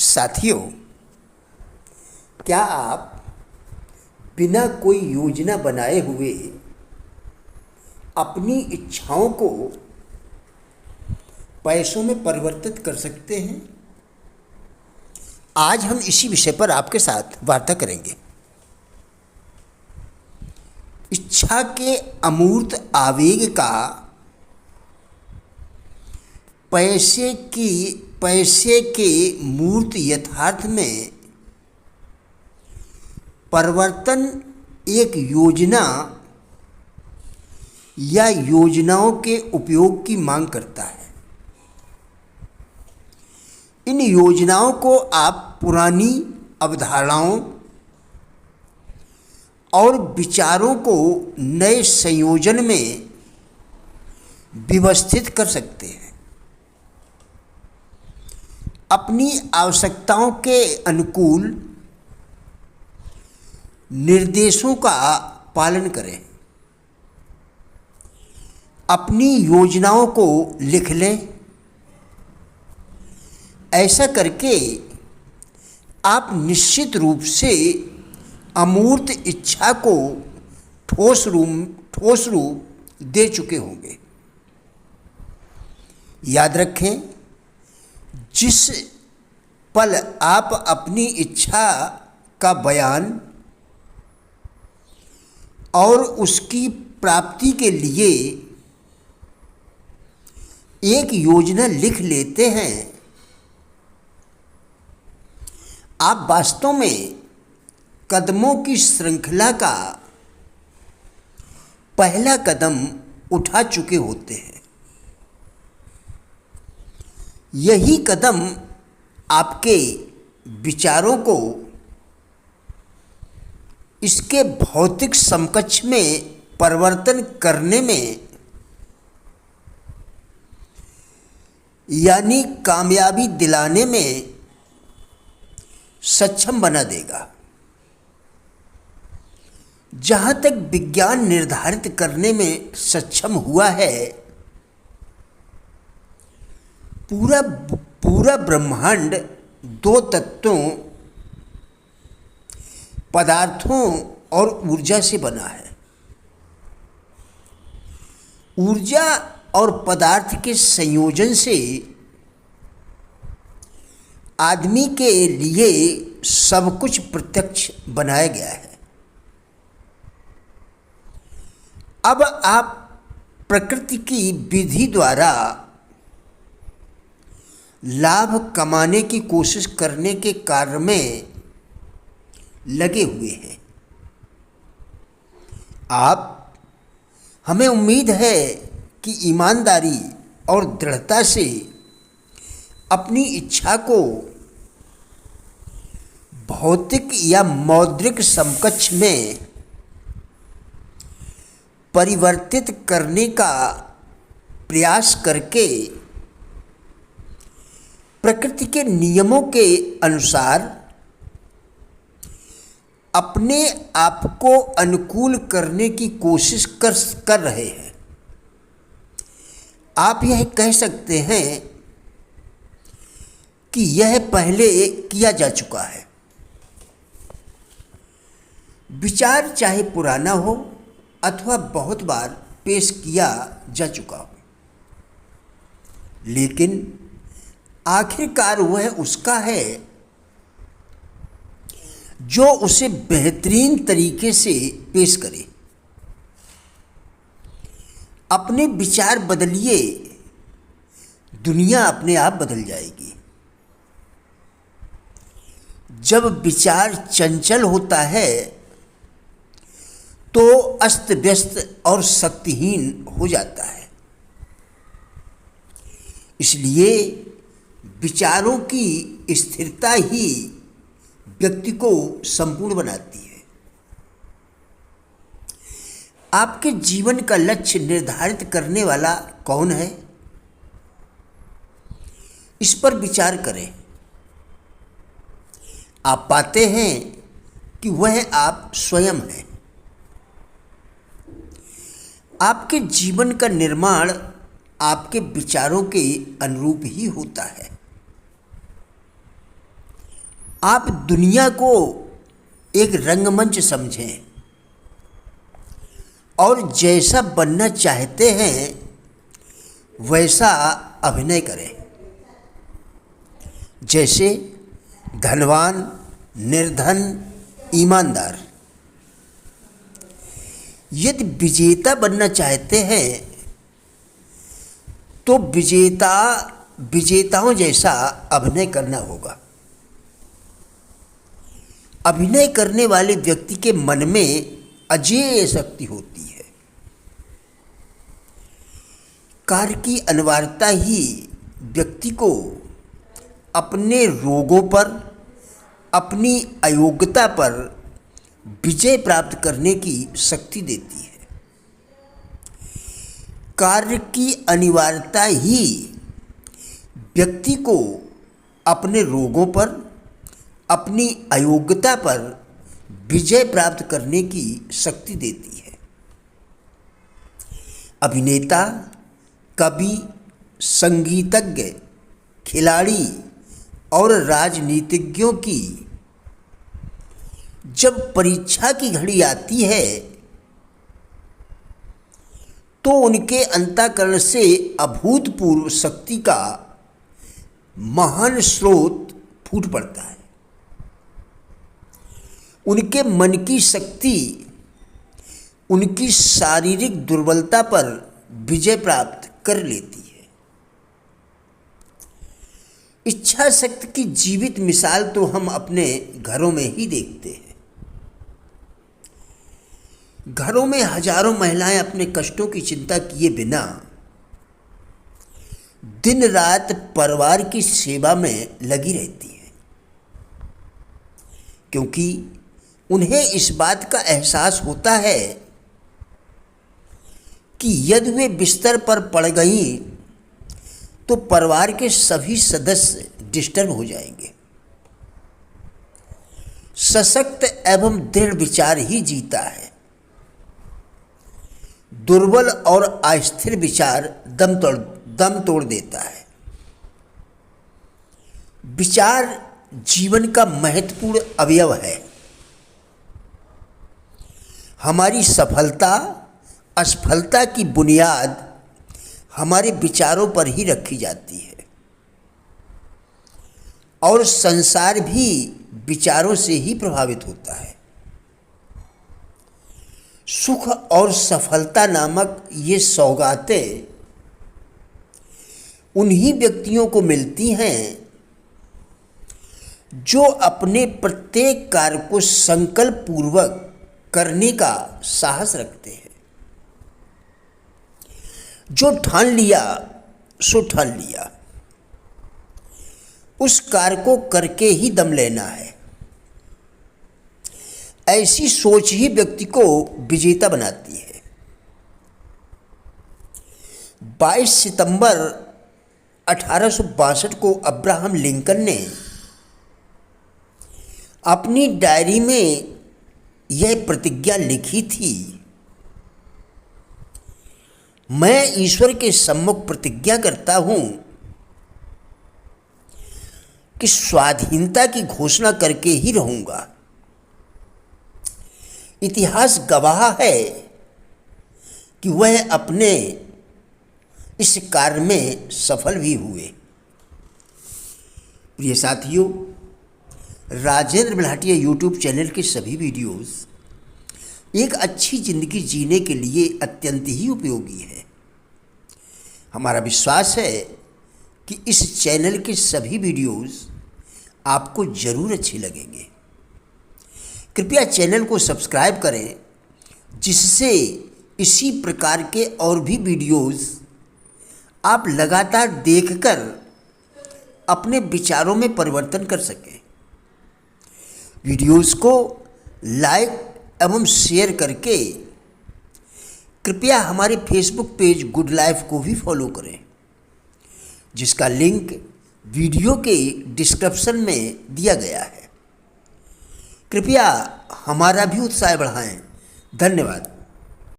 साथियों, क्या आप बिना कोई योजना बनाए हुए अपनी इच्छाओं को पैसों में परिवर्तित कर सकते हैं? आज हम इसी विषय पर आपके साथ वार्ता करेंगे। इच्छा के अमूर्त आवेग का पैसे के मूर्त यथार्थ में परिवर्तन एक योजना या योजनाओं के उपयोग की मांग करता है। इन योजनाओं को आप पुरानी अवधारणाओं और विचारों को नए संयोजन में व्यवस्थित कर सकते हैं। अपनी आवश्यकताओं के अनुकूल निर्देशों का पालन करें। अपनी योजनाओं को लिख लें। ऐसा करके आप निश्चित रूप से अमूर्त इच्छा को ठोस रूप दे चुके होंगे। याद रखें, जिस पल आप अपनी इच्छा का बयान और उसकी प्राप्ति के लिए एक योजना लिख लेते हैं, आप वास्तव में कदमों की श्रृंखला का पहला कदम उठा चुके होते हैं। यही कदम आपके विचारों को इसके भौतिक समकक्ष में परिवर्तन करने में यानी कामयाबी दिलाने में सक्षम बना देगा। जहाँ तक विज्ञान निर्धारित करने में सक्षम हुआ है, पूरा ब्रह्मांड दो तत्वों, पदार्थों और ऊर्जा से बना है। ऊर्जा और पदार्थ के संयोजन से आदमी के लिए सब कुछ प्रत्यक्ष बनाया गया है। अब आप प्रकृति की विधि द्वारा लाभ कमाने की कोशिश करने के कार्य में लगे हुए हैं। हमें उम्मीद है कि ईमानदारी और दृढ़ता से अपनी इच्छा को भौतिक या मौद्रिक समकक्ष में परिवर्तित करने का प्रयास करके प्रकृति के नियमों के अनुसार अपने आप को अनुकूल करने की कोशिश कर रहे हैं। आप यह कह सकते हैं कि यह पहले किया जा चुका है। विचार चाहे पुराना हो अथवा बहुत बार पेश किया जा चुका हो, लेकिन आखिरकार वह उसका है जो उसे बेहतरीन तरीके से पेश करे। अपने विचार बदलिए, दुनिया अपने आप बदल जाएगी। जब विचार चंचल होता है तो अस्त व्यस्त और शक्तिहीन हो जाता है। इसलिए विचारों की स्थिरता ही व्यक्ति को संपूर्ण बनाती है। आपके जीवन का लक्ष्य निर्धारित करने वाला कौन है? इस पर विचार करें। आप पाते हैं कि वह आप स्वयं हैं। आपके जीवन का निर्माण आपके विचारों के अनुरूप ही होता है। आप दुनिया को एक रंगमंच समझें और जैसा बनना चाहते हैं वैसा अभिनय करें। जैसे धनवान, निर्धन, ईमानदार। यदि विजेता बनना चाहते हैं तो विजेताओं जैसा अभिनय करना होगा। अभिनय करने वाले व्यक्ति के मन में अजेय शक्ति होती है। कार्य की अनिवार्यता ही व्यक्ति को अपने रोगों पर, अपनी अयोग्यता पर विजय प्राप्त करने की शक्ति देती है। कार्य की अनिवार्यता ही व्यक्ति को अपने रोगों पर, अपनी अयोग्यता पर विजय प्राप्त करने की शक्ति देती है। अभिनेता, कवि, संगीतज्ञ, खिलाड़ी और राजनीतिज्ञों की जब परीक्षा की घड़ी आती है तो उनके अंतःकरण से अभूतपूर्व शक्ति का महान स्रोत फूट पड़ता है। उनके मन की शक्ति उनकी शारीरिक दुर्बलता पर विजय प्राप्त कर लेती है। इच्छा शक्ति की जीवित मिसाल तो हम अपने घरों में ही देखते हैं। घरों में हजारों महिलाएं अपने कष्टों की चिंता किए बिना दिन रात परिवार की सेवा में लगी रहती हैं, क्योंकि उन्हें इस बात का एहसास होता है कि यदि वे बिस्तर पर पड़ गईं तो परिवार के सभी सदस्य डिस्टर्ब हो जाएंगे। सशक्त एवं दृढ़ विचार ही जीता है। दुर्बल और अस्थिर विचार दम तोड़ देता है। विचार जीवन का महत्वपूर्ण अवयव है। हमारी सफलता, असफलता की बुनियाद हमारे विचारों पर ही रखी जाती है और संसार भी विचारों से ही प्रभावित होता है। सुख और सफलता नामक ये सौगातें उन्हीं व्यक्तियों को मिलती हैं जो अपने प्रत्येक कार्य को संकल्प पूर्वक करने का साहस रखते हैं। जो ठान लिया सो ठान लिया, उस कार्य को करके ही दम लेना है। ऐसी सोच ही व्यक्ति को विजेता बनाती है। 22 सितंबर 1862 को अब्राहम लिंकन ने अपनी डायरी में यह प्रतिज्ञा लिखी थी, मैं ईश्वर के सम्मुख प्रतिज्ञा करता हूं कि स्वाधीनता की घोषणा करके ही रहूंगा। इतिहास गवाह है कि वह अपने इस कार्य में सफल भी हुए। प्रिय साथियों, राजेंद्र बल्हाटिया यूट्यूब चैनल के सभी वीडियोस एक अच्छी ज़िंदगी जीने के लिए अत्यंत ही उपयोगी है। हमारा विश्वास है कि इस चैनल के सभी वीडियोस आपको ज़रूर अच्छे लगेंगे। कृपया चैनल को सब्सक्राइब करें, जिससे इसी प्रकार के और भी वीडियोस आप लगातार देखकर अपने विचारों में परिवर्तन कर सकें। वीडियोस को लाइक एवं शेयर करके कृपया हमारे फेसबुक पेज गुड लाइफ को भी फॉलो करें, जिसका लिंक वीडियो के डिस्क्रिप्शन में दिया गया है। कृपया हमारा भी उत्साह बढ़ाएं। धन्यवाद।